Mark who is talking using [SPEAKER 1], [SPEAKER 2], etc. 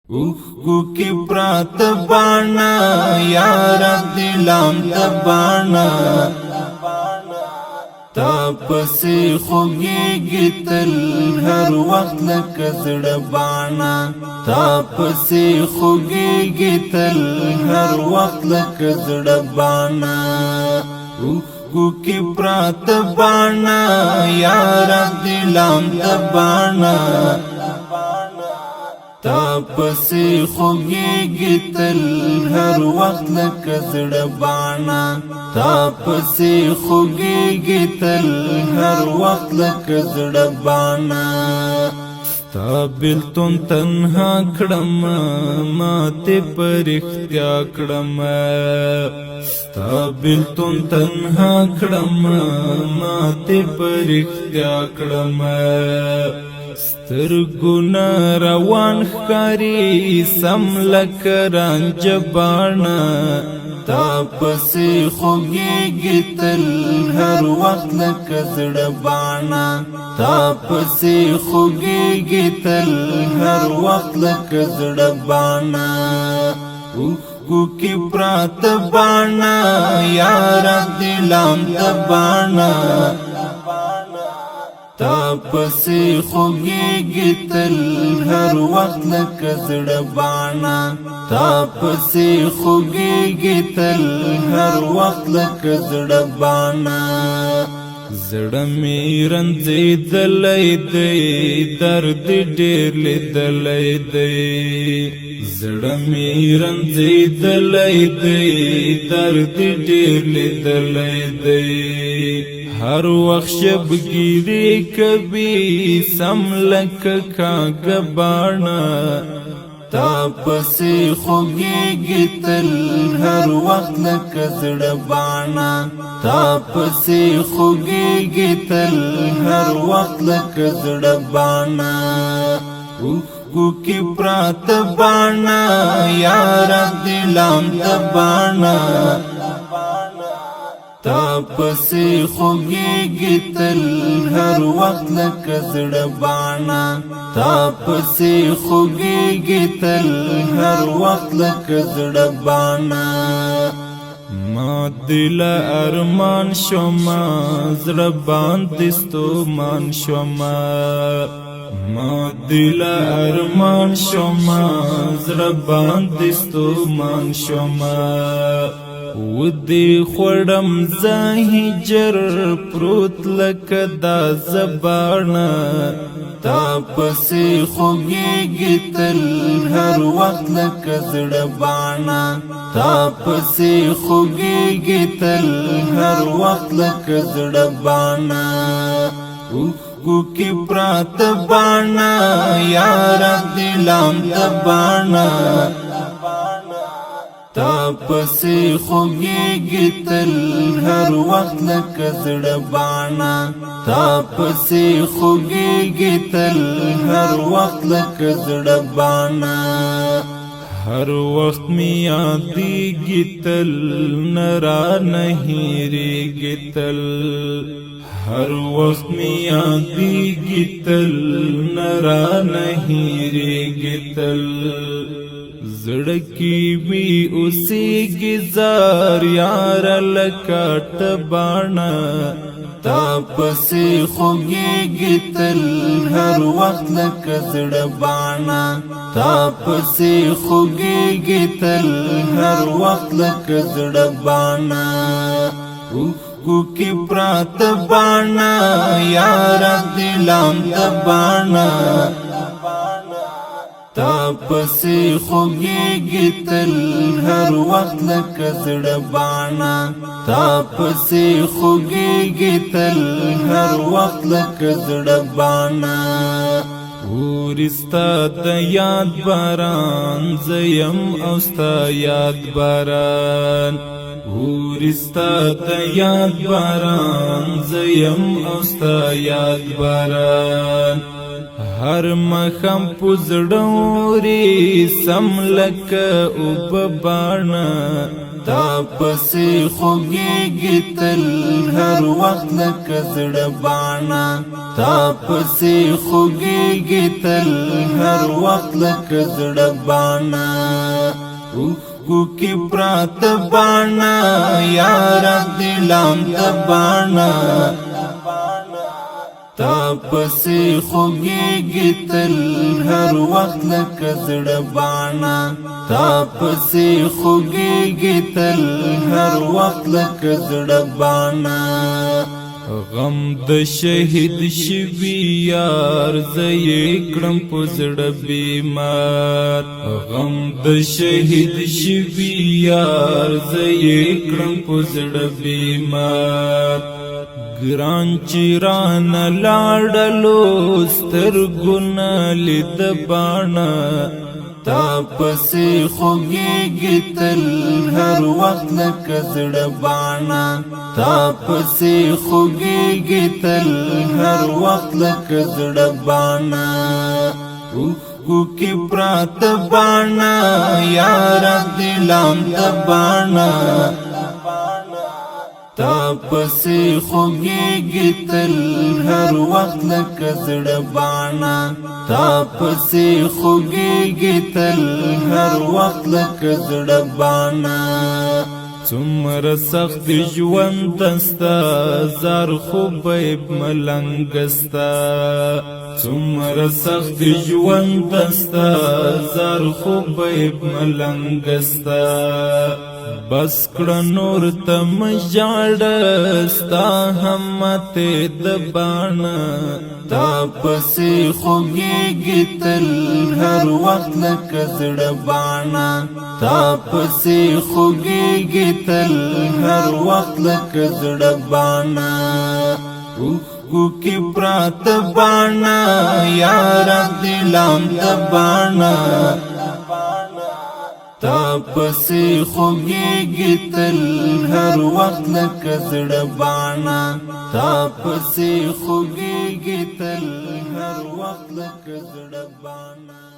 [SPEAKER 1] اوخکو کی پرات بانا یارا دلام دبانا تا پسی خوگیگی تل ہر وقت لکزڑ بانا تا پسی خوگیگی تل ہر وقت لکزڑ بانا اوخکو کی پرات بانا یارا دلام دبانا تا پسی خوگیگی تل ہر وقت لکزڑ بانا تا پسی خوگیگی تل ہر وقت لکزڑ بانا تا بلتون تنہا کڑم ماتے پر اختیا کڑم تا بلتون تنہا کڑم ماتے پر اختیا کڑم سترگونا روان خکاری سم لکران جبانا تا پسی خوگیگی تل ہر وقت لکزڑ بانا تا پسی خوگیگی تل ہر وقت لکزڑ بانا اوخکو کی پرات بانا یارا دلام دبانا تا پسی خوگیگی تل ہر وقت لکزڑ بانا تا پسی خوگیگی تل ہر وقت لکزڑ بانا زڑ میرن زیدلی دی درد ڈیر لیدلی دی زڑ میرن زیدلی دی درد ڈیر لیدلی دی ہر وقت شب گیری کبھی سم لک کاغ بانا تا پسی خوگیگی تل ہر وقت لکزڑ بانا تا پسی خوگیگی تل ہر وقت لکزڑ بانا اوخکو کی پرات بانا یارا دلام دبانا تا پسی خوگیگی تل ہر وقت لکزڑ بانا تا پسی خوگیگی تل ہر وقت لکزڑ بانا ما دل ارمان شما زڑ باندستو مان شما ما دل ارمان شما زڑ باندستو مان شما ودی خوڑم زاہی جر پروت لکدا زبانا تا پسی خوگیگی تل ہر وقت لکزڑ بانا تا پسی خوگیگی تل ہر وقت لکزڑ بانا اوخکو کی پرات بانا یارا دلام دبانا تا پسی خوگیگی تل ہر وقت لکزڑ بانا تا پسی خوگیگی تل ہر وقت لکزڑ بانا ہر وقت می یادیگی تل نرا نہیں ریگی تل ہر وقت می یادیگی تل نرا نہیں ریگی تل زڑکی بھی اسی گزار یار لکاٹ بانا تا پسی خوگیگی تل ہر وقت لکزڑ بانا تا پسی خوگیگی تل ہر وقت لکزڑ بانا اوخکو کی پرات بانا یارا دلام دبانا تا پسی خوگیگی تل ہر وقت لکزڑ بانا تا پسی خوگیگی تل ہر وقت لکزڑ بانا ورستا د یاد باران زیم اوستا یاد باران ورستا د یاد باران زیم اوستا یاد باران ہر مخم پزڑوری سم لک اوب بانا تا پسې خوږېږي تل هر وخت لکه زړه باڼه تا پسې خوږېږي تل هر وخت لکه زړه باڼه اوښکو کې پراته باڼه یاره دلام ته باڼه تا پسې خوږېږي تل هر وخت لکه زړه باڼه تا پسې خوږېږي تل هر وخت لکه زړه باڼه غم د شهید شوي یار زه یې کړم په زړه بیمار غم د شهید شوي یار زه یې کړم په زړه بیمار ګران چې رانه لاړلو سترګونه لید باڼه تا پسې خوږېږي تل هر وخت لکه زړه باڼه تا پسې خوږېږي تل هر وخت لکه زړه باڼه اوښکو کې پراته باڼه یاره دلام ته باڼه تا پسې خوږېږي تل هر وخت لکه زړه باڼه تا پسې خوږېږي تل هر وخت لکه زړه باڼه څومره سخت ژوند ستا زار خو به ملنګ ستا څومره سخت ژوند ستا زار خو به ملنګ ستا بس کړه نور ته مژاړه ستا همته د باڼه تا پسې خوږېږي تل هر وخت لکه زړه باڼه تا پسې خوږېږي تل هر وخت لکه زړه باڼه اوښکو کې پراته باڼه یاره دلام ته باڼه تا پسې خوږېږي تل هر وخت لکه زړه باڼه تا پسې خوږېږي تل هر وخت لکه زړه باڼه